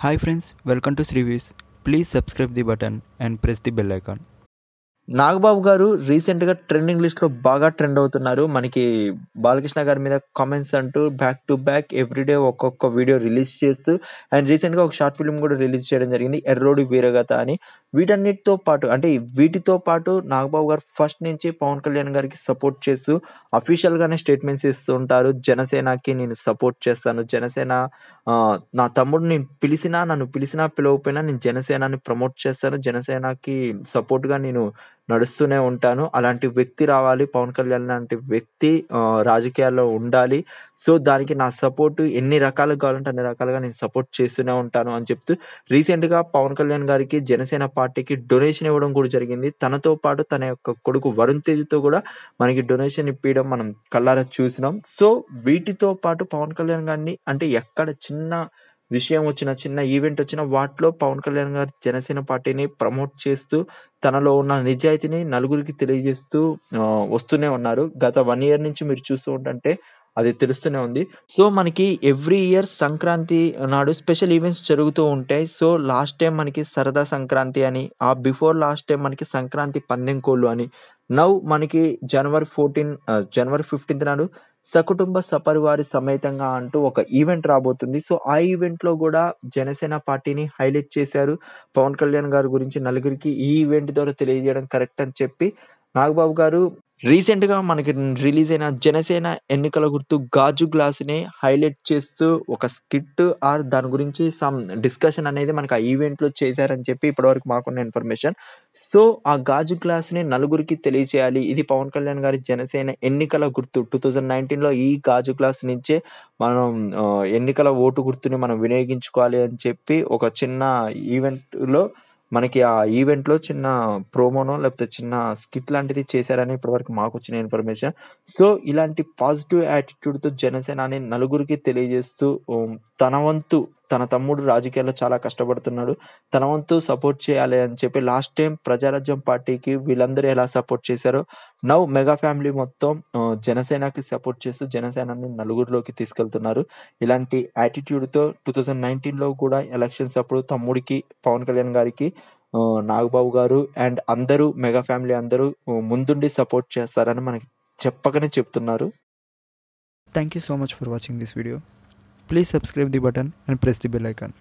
Hi friends, welcome to Srivis. Please subscribe the button and press the bell icon. Nagababu గారు రీసెంట్‌గా trending లిస్ట్‌లో బాగా trend అవుతున్నారు. మనకి బాలకృష్ణ గారి మీద కామెంట్స్ అంటూ బ్యాక్ టు బ్యాక్ ఎవ్రీడే ఒక్కొక్క వీడియో రిలీజ్ చేస్తూ అండ్ రీసెంట్‌గా ఒక షార్ట్ ఫిల్మ్ కూడా రిలీజ్ చేయడం జరిగింది. 'ఎర్రోడి వీరగాథ' అని. వీటన్నిటితో పాటు వీటితో పాటు నాగబాబు గారు ఫస్ట్ నుంచి పవన్ కళ్యాణ్ గారికి సపోర్ట్ చేస్తూ అఫీషియల్‌గానే స్టేట్మెంట్స్ ఇస్తూ ఉంటారు. జనసేనకి నేను సపోర్ట్ చేస్తాను. జనసేన నా తమ్ముడు నన్ను పిలిచినా పిలవకపోయినా నేను జనసేనని ప్రమోట్ చేస్తాను. జనసేనకి సపోర్ట్‌గా నేను నడుస్తూనే ఉంటాను. అలాంటి వ్యక్తి రావాలి. పవన్ కళ్యాణ్ లాంటి వ్యక్తి రాజకీయాల్లో ఉండాలి. సో, దానికి నా సపోర్ట్ ఎన్ని రకాలుగా కావాలంటే అన్ని రకాలుగా నేను సపోర్ట్ చేస్తూనే ఉంటాను అని చెప్తూ రీసెంట్‌గా పవన్ కళ్యాణ్ గారికి జనసేన పార్టీకి డొనేషన్ ఇవ్వడం కూడా జరిగింది. తనతో పాటు తన యొక్క కొడుకు వరుణ్ తేజ్‌తో కూడా మనకి డొనేషన్ ఇప్పియడం మనం కళ్ళారా చూసినాం. సో, వీటితో పాటు పవన్ కళ్యాణ్ గారిని ఎక్కడ చిన్న విషయం వచ్చినా, చిన్న ఈవెంట్ వచ్చినా వాటిలో పవన్ కళ్యాణ్ గారు జనసేన పార్టీని ప్రమోట్ చేస్తూ తనలో ఉన్న నిజాయితీని నలుగురికి తెలియజేస్తూ వస్తూనే ఉన్నారు. గత 1 ఇయర్ నుంచి మీరు చూస్తూ ఉంటుంటే అది తెలుస్తూనే ఉంది. సో, మనకి ఎవ్రీ ఇయర్ సంక్రాంతి నాడు స్పెషల్ ఈవెంట్స్ జరుగుతూ ఉంటాయి. సో, లాస్ట్ టైమ్ మనకి సరదా సంక్రాంతి అని, బిఫోర్ లాస్ట్ టైమ్ మనకి సంక్రాంతి పందెం కోళ్ళు అని, నౌ మనకి జనవరి 15థ్ నాడు సకుటుంబ సపరివారి సమేతంగా అంటూ ఒక ఈవెంట్ రాబోతుంది. సో, ఆ ఈవెంట్‌లో గూడా జనసేన పార్టీని హైలైట్ చేశారు. పవన్ కళ్యాణ్ గారి గురించి నలుగురికి ఈ ఈవెంట్ ద్వారా తెలియజేయడం కరెక్ట్ అని చెప్పి నాగబాబు గారు రీసెంట్‌గా మనకి రిలీజ్ అయిన జనసేన ఎన్నికల గుర్తు గాజు గ్లాస్‌ని హైలైట్ చేస్తూ ఒక స్కిట్ దాని గురించి సమ్ డిస్కషన్ అనేది మనకు ఆ ఈవెంట్‌లో చేశారని చెప్పి ఇప్పటివరకు మాకున్న ఇన్ఫర్మేషన్. సో, ఆ గాజు గ్లాస్‌ని నలుగురికి తెలియచేయాలి. ఇది పవన్ కళ్యాణ్ గారి జనసేన ఎన్నికల గుర్తు. 2019లో ఈ గాజు గ్లాస్ నుంచే మనం ఎన్నికల ఓటు గుర్తుని మనం వినియోగించుకోవాలి అని చెప్పి ఒక చిన్న ఈవెంట్‌లో మనకి ఆ ఈవెంట్‌లో చిన్న ప్రోమోనో లేకపోతే చిన్న స్కిట్ లాంటిది చేశారని ఇప్పటివరకు మాకొచ్చిన ఇన్ఫర్మేషన్. సో, ఇలాంటి పాజిటివ్ యాటిట్యూడ్‌తో జనసేనాని నలుగురికి తెలియజేస్తూ తన వంతు తన తమ్ముడు రాజకీయాల్లో చాలా కష్టపడుతున్నాడు. తన వంతు సపోర్ట్ చేయాలి అని చెప్పి లాస్ట్ టైమ్ ప్రజారాజ్యం పార్టీకి వీళ్ళందరూ ఎలా సపోర్ట్ చేశారో నౌ మెగా ఫ్యామిలీ మొత్తం జనసేనకి సపోర్ట్ చేస్తూ జనసేనని నలుగురిలోకి తీసుకెళ్తున్నారు. ఇలాంటి యాటిట్యూడ్‌తో 2019లో కూడా ఎలక్షన్స్ అప్పుడు తమ్ముడికి పవన్ కళ్యాణ్ గారికి నాగబాబు గారు అండ్ అందరూ మెగా ఫ్యామిలీ అందరూ ముందుండి సపోర్ట్ చేస్తారని మనకి చెప్పకనే చెప్తున్నారు. Thank you so much for watching this video. Please subscribe the button and press the bell icon.